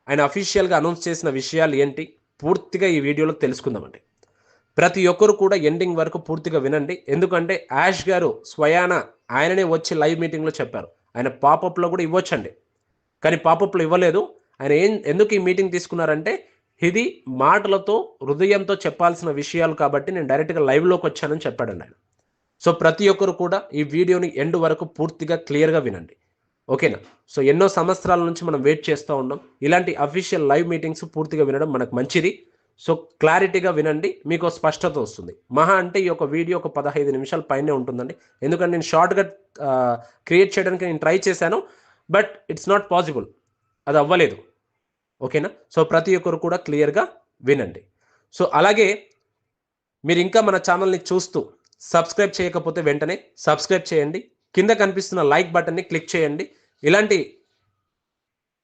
ఆయన అఫీషియల్గా అనౌన్స్ చేసిన విషయాలు ఏంటి పూర్తిగా ఈ వీడియోలో తెలుసుకుందామండి. ప్రతి ఒక్కరు కూడా ఎండింగ్ వరకు పూర్తిగా వినండి. ఎందుకంటే యాష్ గారు స్వయాన ఆయననే వచ్చి లైవ్ మీటింగ్లో చెప్పారు. ఆయన పాపప్లో కూడా ఇవ్వచ్చండి, కానీ పాపప్లో ఇవ్వలేదు. ఆయన ఎందుకు ఈ మీటింగ్ తీసుకున్నారంటే ఇది మాటలతో హృదయంతో చెప్పాల్సిన విషయాలు కాబట్టి నేను డైరెక్ట్గా లైవ్లోకి వచ్చానని చెప్పాడండి ఆయన. సో ప్రతి ఒక్కరు కూడా ఈ వీడియోని ఎండ్ వరకు పూర్తిగా క్లియర్గా వినండి, ఓకేనా? సో ఎన్నో సంవత్సరాల నుంచి మనం వెయిట్ చేస్తూ ఉన్నాం. ఇలాంటి అఫీషియల్ లైవ్ మీటింగ్స్ పూర్తిగా వినడం మనకు మంచిది. సో క్లారిటీగా వినండి, మీకు స్పష్టత వస్తుంది. మహా అంటే ఈ యొక్క వీడియో ఒక 15 నిమిషాల పైనే ఉంటుందండి. ఎందుకంటే నేను షార్ట్గా క్రియేట్ చేయడానికి నేను ట్రై చేశాను, బట్ ఇట్స్ నాట్ పాసిబుల్, అది అవ్వలేదు, ఓకేనా? సో ప్రతి ఒక్కరు కూడా క్లియర్గా వినండి. సో అలాగే మీరు ఇంకా మన ఛానల్ని చూస్తూ సబ్స్క్రైబ్ చేయకపోతే వెంటనే సబ్స్క్రైబ్ చేయండి. కింద కనిపిస్తున్న లైక్ బటన్ని క్లిక్ చేయండి. ఇలాంటి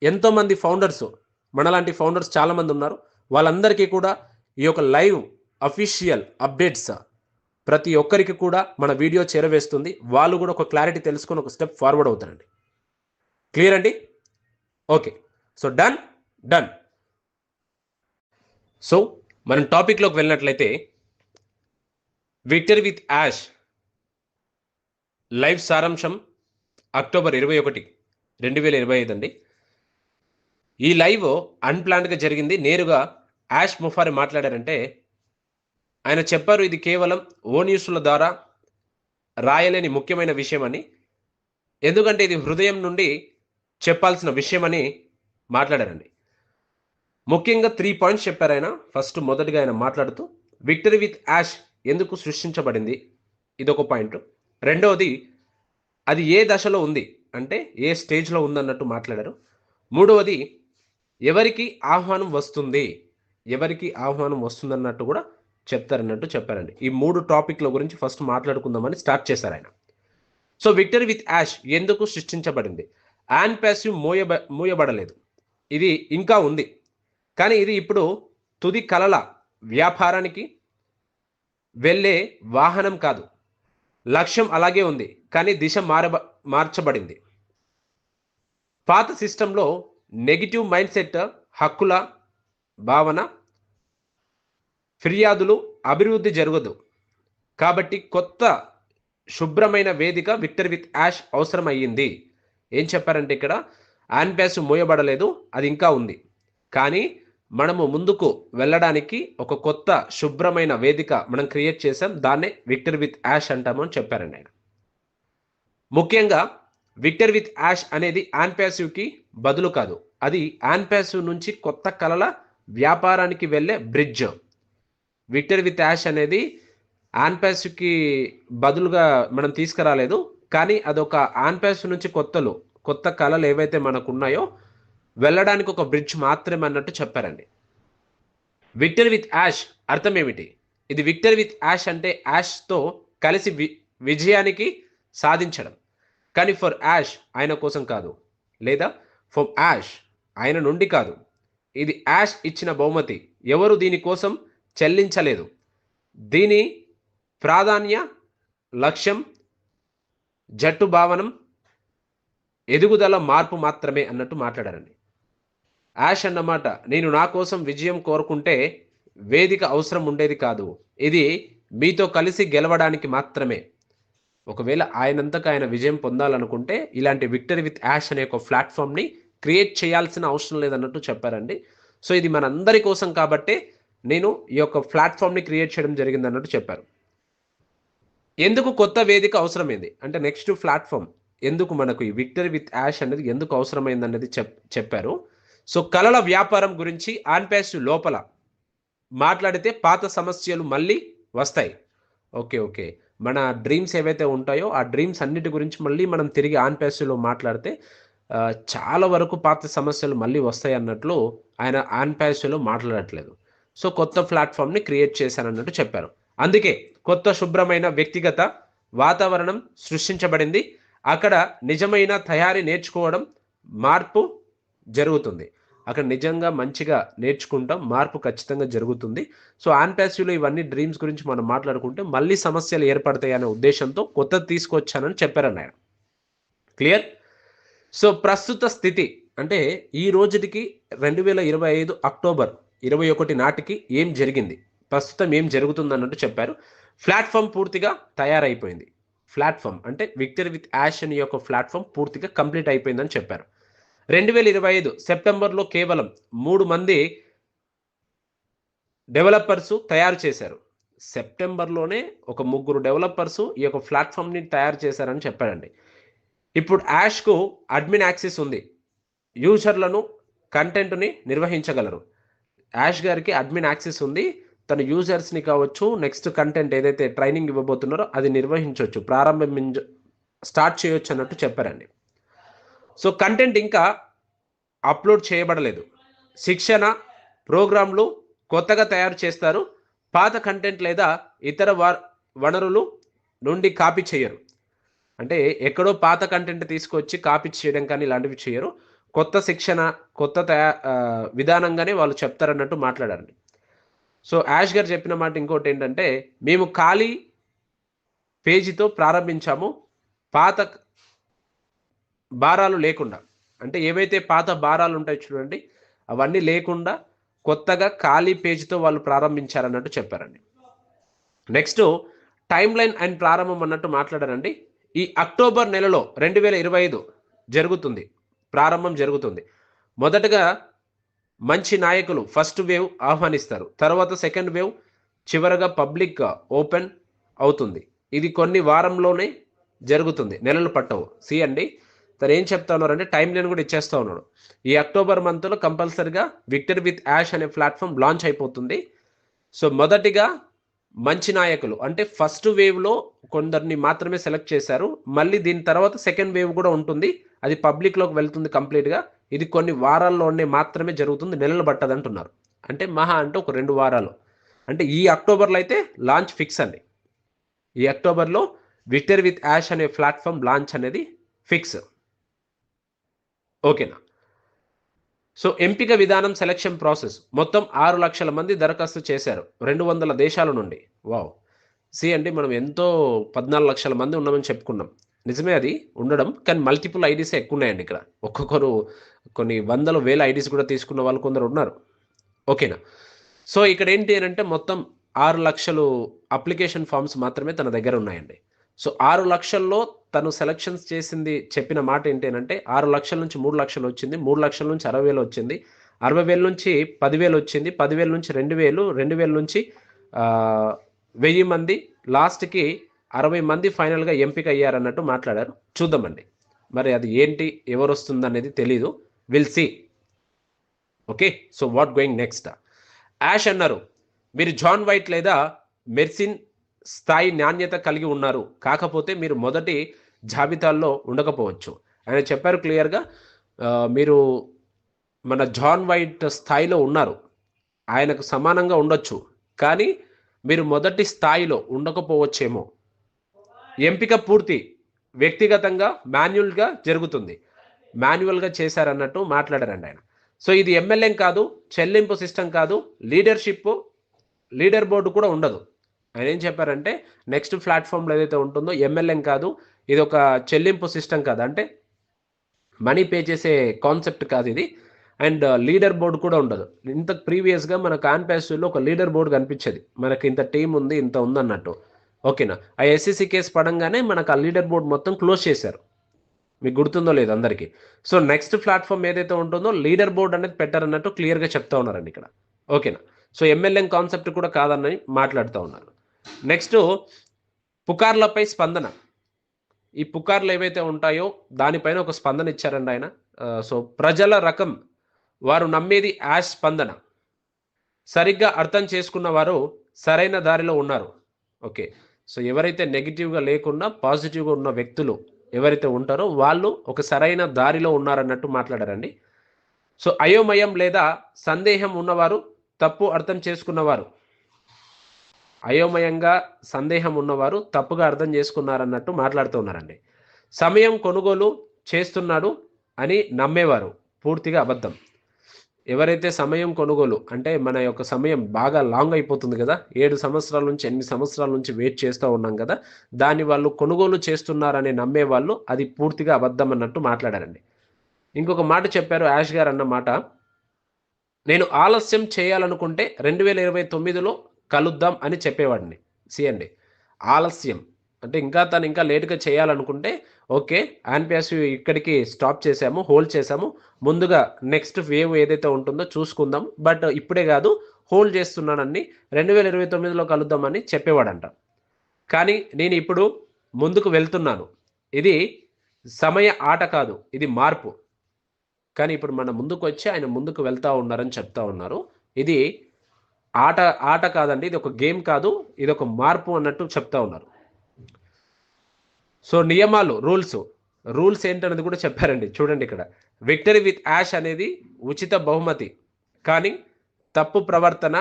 ఎంతోమంది ఫౌండర్స్, మనలాంటి ఫౌండర్స్ చాలామంది ఉన్నారు. వాళ్ళందరికీ కూడా ఈ యొక్క లైవ్ అఫీషియల్ అప్డేట్స్ ప్రతి ఒక్కరికి కూడా మన వీడియో చేరవేస్తుంది. వాళ్ళు కూడా ఒక క్లారిటీ తెలుసుకొని ఒక స్టెప్ ఫార్వర్డ్ అవుతారండి. క్లియర్ అండి? Okay, so done. సో మనం టాపిక్లోకి వెళ్ళినట్లయితే విక్టరీ విత్ యాష్ లైవ్ సారాంశం అక్టోబర్ 21, 2025 అండి. ఈ లైవ్ అన్ప్లాన్డ్గా జరిగింది. నేరుగా యాష్ ముఫారి మాట్లాడారంటే ఆయన చెప్పారు ఇది కేవలం ఓ న్యూస్ల ద్వారా రాయలేని ముఖ్యమైన విషయం అని, ఎందుకంటే ఇది హృదయం నుండి చెప్పాల్సిన విషయం అని మాట్లాడారండి. ముఖ్యంగా 3 పాయింట్స్ చెప్పారు ఆయన. ఫస్ట్ మొదటిగా ఆయన మాట్లాడుతూ విక్టరీ విత్ యాష్ ఎందుకు సృష్టించబడింది, ఇదొక పాయింట్. రెండవది అది ఏ దశలో ఉంది అంటే ఏ స్టేజ్లో ఉందన్నట్టు మాట్లాడారు. మూడవది ఎవరికి ఆహ్వానం వస్తుందన్నట్టు కూడా చెప్తారన్నట్టు చెప్పారండి. ఈ 3 టాపిక్ల గురించి ఫస్ట్ మాట్లాడుకుందామని స్టార్ట్ చేశారు ఆయన. సో విక్టరీ విత్ యాష్ ఎందుకు సృష్టించబడింది? యాన్ ప్యాసివ్ మూయబడలేదు, ఇది ఇంకా ఉంది. కానీ ఇది ఇప్పుడు తుది కలల వ్యాపారానికి వెళ్ళే వాహనం కాదు. లక్ష్యం అలాగే ఉంది, కానీ దిశ మార్చబడింది. పాత సిస్టంలో నెగిటివ్ మైండ్ సెట్, హక్కుల భావన, ఫిర్యాదులు, అభివృద్ధి జరగదు. కాబట్టి కొత్త శుభ్రమైన వేదిక విక్టరీ విత్ యాష్ అవసరం అయ్యింది. ఏం చెప్పారంటే ఇక్కడ యాన్ ప్యాసివ్ మోయబడలేదు, అది ఇంకా ఉంది. కానీ మనము ముందుకు వెళ్ళడానికి ఒక కొత్త శుభ్రమైన వేదిక మనం క్రియేట్ చేసాం, దాన్నే విక్టరీ విత్ యాష్ అంటామని చెప్పారండి ఆయన. ముఖ్యంగా విక్టరీ విత్ యాష్ అనేది యాన్ ప్యాసివ్కి బదులు కాదు, అది యాన్ ప్యాసివ్ నుంచి కొత్త కళల వ్యాపారానికి వెళ్ళే బ్రిడ్జ్. విక్టరీ విత్ యాష్ అనేది యాన్ ప్యాసివ్కి బదులుగా మనం తీసుకురాలేదు, కానీ అదొక యాన్ ప్యాసివ్ నుంచి కొత్త కళలు ఏవైతే మనకు ఉన్నాయో వెళ్ళడానికి ఒక బ్రిడ్జ్ మాత్రమే అన్నట్టు చెప్పారండి. విక్టరీ విత్ యాష్ అర్థం ఏమిటి? ఇది విక్టరీ విత్ యాష్ అంటే యాష్తో కలిసి విజయానికి సాధించడం, కానీ ఫర్ యాష్ ఆయన కోసం కాదు, లేదా ఫర్ యాష్ ఆయన నుండి కాదు. ఇది యాష్ ఇచ్చిన బహుమతి, ఎవరు దీనికోసం చెల్లించలేదు. దీని ప్రాధాన్య లక్ష్యం జట్టు భావనం, ఎదుగుదల, మార్పు మాత్రమే అన్నట్టు మాట్లాడారండి. యాష్ అన్నమాట నేను నా కోసం విజయం కోరుకుంటే వేదిక అవసరం ఉండేది కాదు, ఇది మీతో కలిసి గెలవడానికి మాత్రమే. ఒకవేళ ఆయనంతకు ఆయన విజయం పొందాలనుకుంటే ఇలాంటి విక్టరీ విత్ యాష్ అనే ఒక ప్లాట్ఫామ్ని క్రియేట్ చేయాల్సిన అవసరం లేదన్నట్టు చెప్పారండి. సో ఇది మనందరి కోసం కాబట్టే నేను ఈ యొక్క ప్లాట్ఫామ్ని క్రియేట్ చేయడం జరిగింది అన్నట్టు చెప్పారు. ఎందుకు కొత్త వేదిక అవసరమైంది అంటే నెక్స్ట్ ప్లాట్ఫామ్ ఎందుకు మనకు ఈ విక్టరీ విత్ యాష్ అనేది ఎందుకు అవసరమైంది అనేది చెప్పారు. సో కళల వ్యాపారం గురించి యాన్ ప్యాసివ్ లోపల మాట్లాడితే పాత సమస్యలు మళ్ళీ వస్తాయి. ఓకే, మన డ్రీమ్స్ ఏవైతే ఉంటాయో ఆ డ్రీమ్స్ అన్నిటి గురించి మళ్ళీ మనం తిరిగి యాన్ ప్యాసివ్లో మాట్లాడితే చాలా వరకు పాత సమస్యలు మళ్ళీ వస్తాయి అన్నట్లు ఆయన యాన్ ప్యాసివ్లో మాట్లాడట్లేదు. సో కొత్త ప్లాట్ఫామ్ని క్రియేట్ చేశానన్నట్టు చెప్పారు. అందుకే కొత్త శుభ్రమైన వ్యక్తిగత వాతావరణం సృష్టించబడింది. అక్కడ నిజమైన తయారీ నేర్చుకోవడం, మార్పు జరుగుతుంది. అక్కడ నిజంగా మంచిగా నేర్చుకుంటాం, మార్పు ఖచ్చితంగా జరుగుతుంది. సో యాన్ ప్యాసివ్లో ఇవన్నీ డ్రీమ్స్ గురించి మనం మాట్లాడుకుంటే మళ్ళీ సమస్యలు ఏర్పడతాయి అనే ఉద్దేశంతో కొత్తది తీసుకొచ్చానని చెప్పారన్న ఆయన. క్లియర్? సో ప్రస్తుత స్థితి అంటే ఈ రోజుటికి 2025 అక్టోబర్ 21 నాటికి ఏం జరిగింది, ప్రస్తుతం ఏం జరుగుతుందన్నట్టు చెప్పారు. ప్లాట్ఫామ్ పూర్తిగా తయారైపోయింది. ప్లాట్ఫామ్ అంటే విక్టరీ విత్ యాష్ అని యొక్క ప్లాట్ఫామ్ పూర్తిగా కంప్లీట్ అయిపోయిందని చెప్పారు. 2025 సెప్టెంబర్లో కేవలం 3 మంది డెవలపర్స్ తయారు చేశారు. సెప్టెంబర్లోనే ఒక 3 డెవలపర్స్ ఈ యొక్క ప్లాట్ఫామ్ని తయారు చేశారని చెప్పారండి. ఇప్పుడు యాష్కు అడ్మిన్ యాక్సెస్ ఉంది. యూజర్లను కంటెంట్ని నిర్వహించగలరు. యాష్ గారికి అడ్మిన్ యాక్సెస్ ఉంది. తన యూజర్స్ని కావచ్చు, నెక్స్ట్ కంటెంట్ ఏదైతే ట్రైనింగ్ ఇవ్వబోతున్నారో అది నిర్వహించవచ్చు, స్టార్ట్ చేయొచ్చు అన్నట్టు చెప్పారండి. సో కంటెంట్ ఇంకా అప్లోడ్ చేయబడలేదు. శిక్షణ ప్రోగ్రాంలు కొత్తగా తయారు చేస్తారు. పాత కంటెంట్ లేదా ఇతర వనరులు నుండి కాపీ చేయరు. అంటే ఎక్కడో పాత కంటెంట్ తీసుకొచ్చి కాపీ చేయడం కానీ ఇలాంటివి చేయరు. కొత్త శిక్షణ, కొత్త విధానంగానే వాళ్ళు చెప్తారన్నట్టు మాట్లాడారండి. సో యాష్ గారు చెప్పిన మాట ఇంకోటి ఏంటంటే, మేము ఖాళీ పేజీతో ప్రారంభించాము, పాత భారాలు లేకుండా. అంటే ఏవైతే పాత భారాలు ఉంటాయి చూడండి, అవన్నీ లేకుండా కొత్తగా ఖాళీ పేజీతో వాళ్ళు ప్రారంభించారన్నట్టు చెప్పారండి. నెక్స్ట్ టైమ్ లైన్ అండ్ ప్రారంభం అన్నట్టు మాట్లాడారండి. ఈ అక్టోబర్ నెలలో 2025 జరుగుతుంది, ప్రారంభం జరుగుతుంది. మొదటగా మంచి నాయకులు ఫస్ట్ వేవ్ ఆహ్వానిస్తారు. తర్వాత సెకండ్ వేవ్, చివరగా పబ్లిక్ ఓపెన్ అవుతుంది. ఇది కొన్ని వారంలోనే జరుగుతుంది, నెలలు పట్టవు. సి అండి, తను ఏం చెప్తా ఉన్నారంటే టైం లైన్ కూడా ఇచ్చేస్తూ ఉన్నాడు. ఈ అక్టోబర్ మంత్లో కంపల్సరిగా విక్టరీ విత్ యాష్ అనే ప్లాట్ఫామ్ లాంచ్ అయిపోతుంది. సో మొదటిగా మంచి నాయకులు అంటే ఫస్ట్ వేవ్లో కొందరిని మాత్రమే సెలెక్ట్ చేశారు. మళ్ళీ దీని తర్వాత సెకండ్ వేవ్ కూడా ఉంటుంది, అది పబ్లిక్లోకి వెళ్తుంది కంప్లీట్గా. ఇది కొన్ని వారాల్లోనే మాత్రమే జరుగుతుంది, నెలలు పట్టదు అంటున్నారు. అంటే మహా అంటే ఒక 2 వారాలు. అంటే ఈ అక్టోబర్లో అయితే లాంచ్ ఫిక్స్ అండి. ఈ అక్టోబర్లో విక్టరీ విత్ యాష్ అనే ప్లాట్ఫామ్ లాంచ్ అనేది ఫిక్స్. ఓకేనా? సో ఎంపిక విధానం, సెలక్షన్ ప్రాసెస్, మొత్తం 6 లక్షల మంది దరఖాస్తు చేశారు 200 దేశాల నుండి. వావ్! సి అండి, మనం ఎంతో 14 లక్షల మంది ఉన్నామని చెప్పుకున్నాం. నిజమే అది ఉండడం, కానీ మల్టిపుల్ ఐడీస్ ఎక్కువ ఉన్నాయండి ఇక్కడ. ఒక్కొక్కరు కొన్ని వందల వేల ఐడీస్ కూడా తీసుకున్న వాళ్ళు కొందరు ఉన్నారు. ఓకేనా? సో ఇక్కడ ఏంటి అని అంటే మొత్తం 6 లక్షలు అప్లికేషన్ ఫామ్స్ మాత్రమే తన దగ్గర ఉన్నాయండి. సో 6 లక్షల్లో తను సెలక్షన్స్ చేసింది, చెప్పిన మాట ఏంటి అంటే 6 లక్షల నుంచి 3 లక్షలు వచ్చింది, 3 లక్షల నుంచి 60,000 వచ్చింది, 60,000 నుంచి 10,000 వచ్చింది, 10,000 నుంచి 2,000, 2,000 నుంచి 1000 మంది, లాస్ట్కి 60 మంది ఫైనల్గా ఎంపిక అయ్యారన్నట్టు మాట్లాడారు. చూద్దామండి మరి అది ఏంటి, ఎవరు వస్తుంది అనేది తెలీదు. Will see. Okay, so what going next. Ash అన్నారు, మీరు జాన్ వైట్ లేదా మెర్సిన్ స్థాయి నాణ్యత కలిగి ఉన్నారు, కాకపోతే మీరు మొదటి జాబితాల్లో ఉండకపోవచ్చు. ఆయన చెప్పారు క్లియర్గా, మీరు మన జాన్ వైట్ స్థాయిలో ఉన్నారు, ఆయనకు సమానంగా ఉండొచ్చు, కానీ మీరు మొదటి స్థాయిలో ఉండకపోవచ్చేమో. ఎంపిక పూర్తి వ్యక్తిగతంగా మాన్యువల్గా జరుగుతుంది, మాన్యువల్గా చేశారన్నట్టు మాట్లాడారండి ఆయన. సో ఇది ఎమ్మెల్యేం కాదు, చెల్లింపు సిస్టమ్ కాదు, లీడర్ బోర్డు కూడా ఉండదు. ఆయన ఏం చెప్పారంటే నెక్స్ట్ ప్లాట్ఫామ్లో ఏదైతే ఉంటుందో ఎమ్మెల్యేం కాదు, ఇది ఒక చెల్లింపు సిస్టమ్ కాదు, అంటే మనీ పే చేసే కాన్సెప్ట్ కాదు ఇది. అండ్ లీడర్ బోర్డు కూడా ఉండదు. ఇంత ప్రీవియస్గా మన కాన్పాస్లో ఒక లీడర్ బోర్డు కనిపించేది, మనకి ఇంత టీం ఉంది, ఇంత ఉందన్నట్టు. ఓకేనా? ఆ ఎస్సీసీ కేసు పడంగానే మనకు ఆ లీడర్ బోర్డు మొత్తం క్లోజ్ చేశారు, మీకు గుర్తుందో లేదు అందరికీ. సో నెక్స్ట్ ప్లాట్ఫామ్ ఏదైతే ఉంటుందో లీడర్ బోర్డు అనేది పెట్టారన్నట్టు క్లియర్గా చెప్తా ఉన్నారండి ఇక్కడ. ఓకేనా? సో ఎమ్మెల్యే కాన్సెప్ట్ కూడా కాదని మాట్లాడుతూ ఉన్నారు. నెక్స్ట్ పుకార్లపై స్పందన. ఈ పుకార్లు ఏవైతే ఉంటాయో దానిపైన ఒక స్పందన ఇచ్చారండి ఆయన. సో ప్రజల రకం, వారు నమ్మేది యాష్ స్పందన, సరిగ్గా అర్థం చేసుకున్న వారు సరైన దారిలో ఉన్నారు. ఓకే, సో ఎవరైతే నెగిటివ్గా లేకుండా పాజిటివ్గా ఉన్న వ్యక్తులు ఎవరైతే ఉంటారో వాళ్ళు ఒక సరైన దారిలో ఉన్నారన్నట్టు మాట్లాడారండి. సో అయోమయం లేదా సందేహం ఉన్నవారు, తప్పు అర్థం చేసుకున్నవారు, అయోమయంగా సందేహం ఉన్నవారు తప్పుగా అర్థం చేసుకున్నారన్నట్టు మాట్లాడుతూ ఉన్నారండి. సమయం కొనుగోలు చేస్తున్నాడు అని నమ్మేవారు, పూర్తిగా అబద్ధం. ఎవరైతే సమయం కొనుగోలు అంటే మన యొక్క సమయం బాగా లాంగ్ అయిపోతుంది కదా, 7 సంవత్సరాల నుంచి 8 సంవత్సరాల నుంచి వెయిట్ చేస్తూ ఉన్నాం కదా, దాన్ని వాళ్ళు కొనుగోలు చేస్తున్నారని నమ్మేవాళ్ళు, అది పూర్తిగా అబద్ధం అన్నట్టు మాట్లాడారండి. ఇంకొక మాట చెప్పారు యాష్ గారు అన్న మాట, నేను ఆలస్యం చేయాలనుకుంటే 2029లో కలుద్దాం అని చెప్పేవాడిని. అండి ఆలస్యం అంటే తను ఇంకా లేట్‌గా చేయాలనుకుంటే ఓకే. యాన్‌పియాసివ్ ఇక్కడికి స్టాప్ చేసాము, హోల్డ్ చేసాము. ముందుగా నెక్స్ట్ వేవ్ ఏదైతే ఉంటుందో చూసుకుందాం. బట్ ఇప్పుడే కాదు, హోల్డ్ చేస్తున్నానని 2029లో కలుద్దామని చెప్పేవాడంట. కానీ నేను ఇప్పుడు ముందుకు వెళ్తున్నాను. ఇది సమయ ఆట కాదు, ఇది మార్పు. కానీ ఇప్పుడు మన ముందుకొచ్చి ఆయన ముందుకు వెళ్తా ఉన్నారని చెప్తా ఉన్నారు. ఇది ఆట కాదండి. ఇది ఒక గేమ్ కాదు. ఇది ఒక మార్పు అన్నట్టు చెప్తా ఉన్నారు. సో నియమాలు, రూల్స్ ఏంటనేది కూడా చెప్పారండి. చూడండి ఇక్కడ, విక్టరీ విత్ యాష్ అనేది ఉచిత బహుమతి. కానీ తప్పు ప్రవర్తన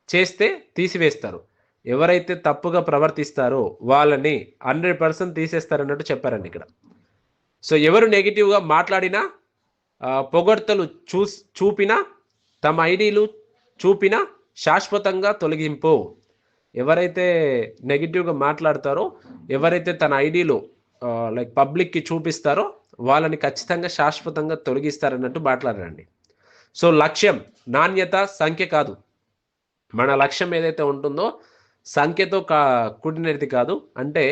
చేస్తే తీసివేస్తారు. ఎవరైతే తప్పుగా ప్రవర్తిస్తారో వాళ్ళని 100% తీసేస్తారన్నట్టు చెప్పారండి ఇక్కడ. సో ఎవరు నెగిటివ్గా మాట్లాడినా, పొగడ్తలు చూపినా, తమ ఐడీలు చూపినా శాశ్వతంగా తొలగింపు. ఎవరైతే నెగిటివ్గా మాట్లాడతారో, ఎవరైతే తన ఐడీలు లైక్ పబ్లిక్కి చూపిస్తారో వాళ్ళని ఖచ్చితంగా శాశ్వతంగా తొలగిస్తారన్నట్టు మాట్లాడారండి. సో లక్ష్యం నాణ్యత, సంఖ్య కాదు. మన లక్ష్యం ఏదైతే ఉంటుందో సంఖ్యతో కూడినది కాదు. అంటే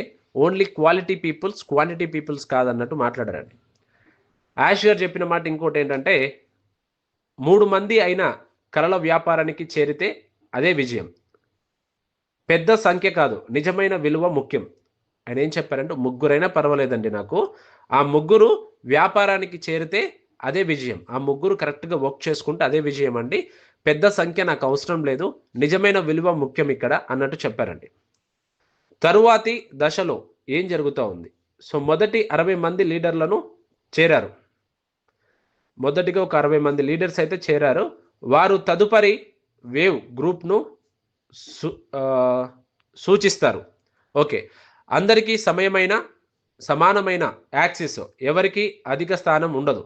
only quality peoples, quantity peoples కాదన్నట్టు మాట్లాడారండి. యాష్ గారు చెప్పిన మాట ఇంకోటి ఏంటంటే, 3 మంది అయినా కళల వ్యాపారానికి చేరితే అదే విజయం. పెద్ద సంఖ్య కాదు, నిజమైన విలువ ముఖ్యం. ఆయన ఏం చెప్పారంటే, ముగ్గురైనా పర్వాలేదండి నాకు, ఆ ముగ్గురు వ్యాపారానికి చేరితే అదే విజయం. ఆ ముగ్గురు కరెక్ట్గా వర్క్ చేసుకుంటే అదే విజయం అండి. పెద్ద సంఖ్య నాకు అవసరం లేదు, నిజమైన విలువ ముఖ్యం ఇక్కడ అన్నట్టు చెప్పారండి. తరువాతి దశలో ఏం జరుగుతూ ఉంది? సో మొదటి 60 మంది లీడర్లను చేరారు. మొదటిగా ఒక 60 మంది లీడర్స్ అయితే చేరారు. వారు తదుపరి వేవ్ గ్రూప్ను సూచిస్తారు. ఓకే, అందరికీ సమానమైన యాక్సిస్, ఎవరికి అధిక స్థానం ఉండదు.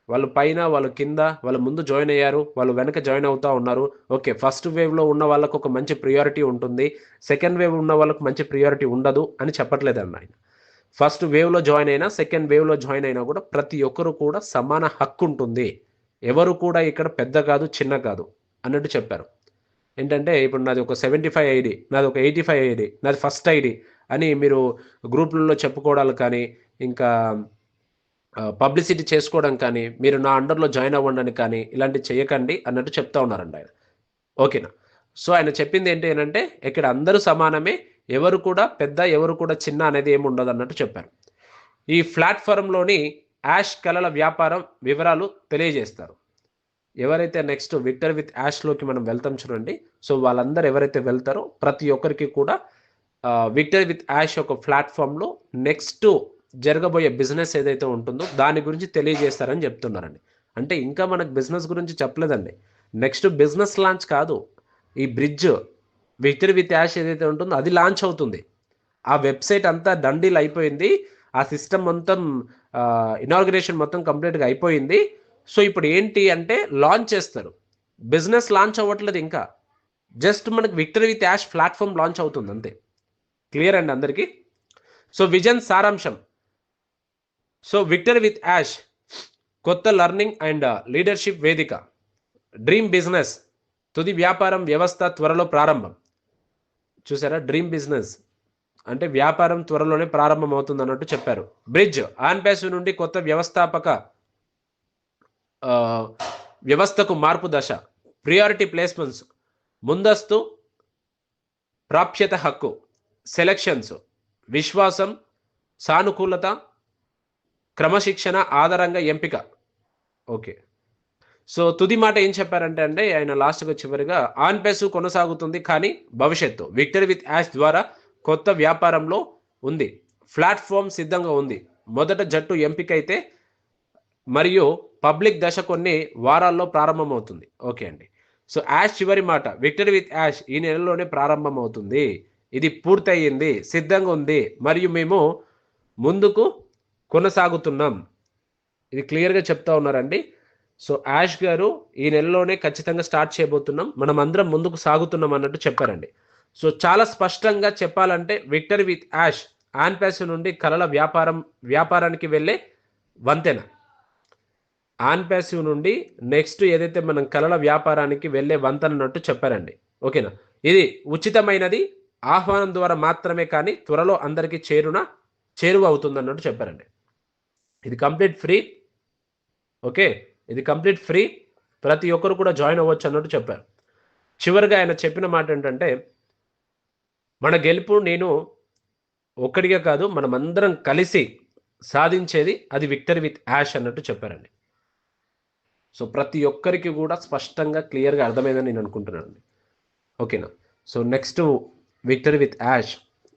వాళ్ళు పైన, వాళ్ళు కింద, వాళ్ళు ముందు జాయిన్ అయ్యారు, వాళ్ళు వెనక జాయిన్ అవుతూ ఉన్నారు. ఓకే, ఫస్ట్ వేవ్లో ఉన్న వాళ్ళకు ఒక మంచి ప్రియారిటీ ఉంటుంది, సెకండ్ వేవ్ ఉన్న వాళ్ళకు మంచి ప్రియారిటీ ఉండదు అని చెప్పట్లేదండి ఆయన. ఫస్ట్ వేవ్లో జాయిన్ అయినా, సెకండ్ వేవ్లో జాయిన్ అయినా కూడా ప్రతి ఒక్కరు కూడా సమాన హక్కు ఉంటుంది. ఎవరు కూడా ఇక్కడ పెద్ద కాదు, చిన్న కాదు అన్నట్టు చెప్పారు. ఏంటంటే ఇప్పుడు నాది ఒక 75 ఐడి, నాది ఒక 85 ఐడి, నాది ఫస్ట్ ఐడి అని మీరు గ్రూపులలో చెప్పుకోవడాలు కానీ, ఇంకా పబ్లిసిటీ చేసుకోవడం కానీ, మీరు నా అండర్లో జాయిన్ అవ్వండి కానీ ఇలాంటివి చేయకండి అన్నట్టు చెప్తా ఉన్నారండి ఆయన. ఓకేనా? సో ఆయన చెప్పింది ఏంటి అంటే, ఇక్కడ అందరూ సమానమే, ఎవరు కూడా పెద్ద, ఎవరు కూడా చిన్న అనేది ఏమి ఉండదు అన్నట్టు చెప్పారు. ఈ ప్లాట్ఫారంలోని యాష్ కళల వ్యాపారం వివరాలు తెలియజేస్తారు. ఎవరైతే నెక్స్ట్ విక్టర్ విత్ యాష్లోకి మనం వెళ్తాం చూడండి. సో వాళ్ళందరూ ఎవరైతే వెళ్తారో ప్రతి ఒక్కరికి కూడా విక్టర్ విత్ యాష్ యొక్క ప్లాట్ఫామ్లో నెక్స్ట్ జరగబోయే బిజినెస్ ఏదైతే ఉంటుందో దాని గురించి తెలియజేస్తారని చెప్తున్నారండి. అంటే ఇంకా మనకు బిజినెస్ గురించి చెప్పలేదండి. నెక్స్ట్ బిజినెస్ లాంచ్ కాదు, ఈ బ్రిడ్జ్ విక్టర్ విత్ యాష్ ఏదైతే ఉంటుందో అది లాంచ్ అవుతుంది. ఆ వెబ్సైట్ అంతా డండీల్ అయిపోయింది, ఆ సిస్టమ్ మొత్తం ఇనాగ్రేషన్ మొత్తం కంప్లీట్గా అయిపోయింది. సో ఇప్పుడు ఏంటి అంటే లాంచ్ చేస్తారు. బిజినెస్ లాంచ్ అవ్వట్లేదు ఇంకా, జస్ట్ మనకు Victor with Ash platform launch అవుతుంది అంతే. క్లియర్ అండి అందరికీ? సో విజన్ సారాంశం. సో విక్టర్ విత్ యాష్ కొత్త లర్నింగ్ అండ్ లీడర్షిప్ వేదిక. డ్రీమ్ బిజినెస్, తుది వ్యాపారం వ్యవస్థ త్వరలో ప్రారంభం. చూసారా, డ్రీమ్ బిజినెస్ అంటే వ్యాపారం త్వరలోనే ప్రారంభం అవుతుంది అన్నట్టు చెప్పారు. బ్రిడ్జ్, యాన్‌పియాసివ్ నుండి కొత్త వ్యవస్థకు మార్పు దశ. ప్రియారిటీ ప్లేస్మెంట్స్, ముందస్తు ప్రాప్యత హక్కు. సెలక్షన్స్, విశ్వాసం, సానుకూలత, క్రమశిక్షణ ఆధారంగా ఎంపిక. ఓకే, సో తుది మాట ఏం చెప్పారంటే ఆయన లాస్ట్గా చివరిగా, యాన్‌పియాసివ్ కొనసాగుతుంది కానీ భవిష్యత్తు విక్టర్ విత్ యాష్ ద్వారా కొత్త వ్యాపారంలో ఉంది. ప్లాట్ఫామ్ సిద్ధంగా ఉంది. మొదట జట్టు ఎంపిక అయితే మరియు పబ్లిక్ దశ కొన్ని వారాల్లో ప్రారంభమవుతుంది. ఓకే అండి. సో యాష్ చివరి మాట, విక్టర్ విత్ యాష్ ఈ నెలలోనే ప్రారంభం అవుతుంది. ఇది పూర్తయింది, సిద్ధంగా ఉంది మరియు మేము ముందుకు కొనసాగుతున్నాం. ఇది క్లియర్గా చెప్తా ఉన్నారండి. సో యాష్ గారు ఈ నెలలోనే ఖచ్చితంగా స్టార్ట్ చేయబోతున్నాం, మనం అందరం ముందుకు సాగుతున్నాం అన్నట్టు చెప్పారండి. సో చాలా స్పష్టంగా చెప్పాలంటే విక్టర్ విత్ యాష్ యాన్‌పియాసివ్ నుండి కళల వ్యాపారానికి వెళ్ళే వంతెన. ఆన్ ప్యాసివ్ నుండి నెక్స్ట్ ఏదైతే మనం కళల వ్యాపారానికి వెళ్ళే వంతెన అన్నట్టు చెప్పారండి. ఓకేనా? ఇది ఉచితమైనది, ఆహ్వానం ద్వారా మాత్రమే కానీ త్వరలో అందరికీ చేరువ అవుతుందన్నట్టు చెప్పారండి. ఇది కంప్లీట్ ఫ్రీ. ఓకే, ఇది కంప్లీట్ ఫ్రీ, ప్రతి ఒక్కరు కూడా జాయిన్ అవ్వచ్చు అన్నట్టు చెప్పారు. చివరిగా ఆయన చెప్పిన మాట ఏంటంటే, మన గెలుపు నేను ఒక్కడిగా కాదు, మనమందరం కలిసి సాధించేది, అది విక్టరీ విత్ యాష్ అన్నట్టు చెప్పారండి. సో ప్రతి ఒక్కరికి కూడా స్పష్టంగా క్లియర్గా అర్థమైందని నేను అనుకుంటున్నానండి. ఓకేనా? So next victory with Ash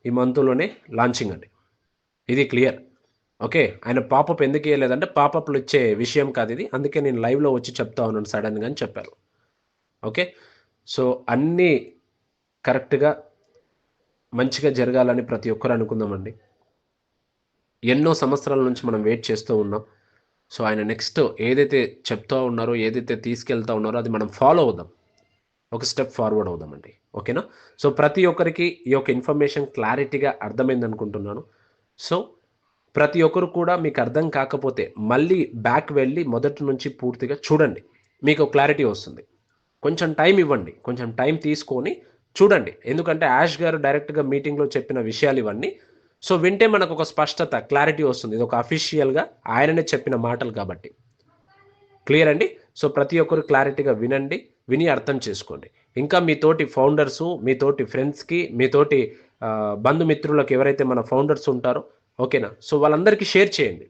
ఈ మంత్లోనే లాంచింగ్ అండి, ఇది క్లియర్. ఓకే, ఆయన పాపప్ ఎందుకు ఇవ్వలేదంటే పాపప్లు ఇచ్చే విషయం కాదు ఇది, అందుకే నేను లైవ్లో వచ్చి చెప్తా ఉన్నాను సడన్గా అని చెప్పారు. ఓకే, సో అన్నీ కరెక్ట్గా మంచిగా జరగాలని ప్రతి ఒక్కరు అనుకుందామండి. ఎన్నో సంవత్సరాల నుంచి మనం వెయిట్ చేస్తూ ఉన్నాం. సో ఆయన నెక్స్ట్ ఏదైతే చెప్తూ ఉన్నారో, ఏదైతే తీసుకెళ్తా ఉన్నారో అది మనం ఫాలో అవుదాం, ఒక స్టెప్ ఫార్వర్డ్ అవుదామండి. ఓకేనా? సో ప్రతి ఒక్కరికి ఈ యొక్క ఇన్ఫర్మేషన్ క్లారిటీగా అర్థమైంది అనుకుంటున్నాను. సో ప్రతి ఒక్కరు కూడా మీకు అర్థం కాకపోతే మళ్ళీ బ్యాక్ వెళ్ళి మొదటి నుంచి పూర్తిగా చూడండి, మీకు క్లారిటీ వస్తుంది. కొంచెం టైం ఇవ్వండి, కొంచెం టైం తీసుకొని చూడండి. ఎందుకంటే యాష్ గారు డైరెక్ట్గా మీటింగ్లో చెప్పిన విషయాలు ఇవన్నీ, సో వింటే మనకు ఒక స్పష్టత, క్లారిటీ వస్తుంది. ఇది ఒక అఫీషియల్గా ఆయననే చెప్పిన మాటలు కాబట్టి. క్లియర్ అండి? సో ప్రతి ఒక్కరు క్లారిటీగా వినండి, విని అర్థం చేసుకోండి. ఇంకా మీతోటి ఫౌండర్సు, మీతోటి ఫ్రెండ్స్కి, మీతోటి బంధుమిత్రులకు ఎవరైతే మన ఫౌండర్స్ ఉంటారో, ఓకేనా, సో వాళ్ళందరికీ షేర్ చేయండి.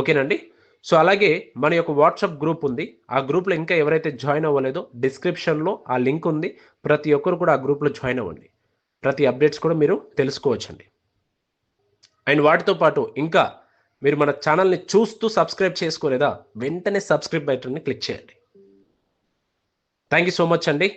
ఓకేనండి? సో అలాగే మన యొక్క వాట్సాప్ గ్రూప్ ఉంది, ఆ గ్రూప్లో ఇంకా ఎవరైతే జాయిన్ అవ్వలేదో డిస్క్రిప్షన్లో ఆ లింక్ ఉంది, ప్రతి ఒక్కరు కూడా ఆ గ్రూప్లో జాయిన్ అవ్వండి. ప్రతి అప్డేట్స్ కూడా మీరు తెలుసుకోవచ్చండి. అండ్ వాటితో పాటు ఇంకా మీరు మన ఛానల్ని చూస్తూ సబ్స్క్రైబ్ చేసుకోలేదా, వెంటనే సబ్స్క్రైబ్ బటన్ని క్లిక్ చేయండి. థ్యాంక్ యూ సో మచ్ అండి.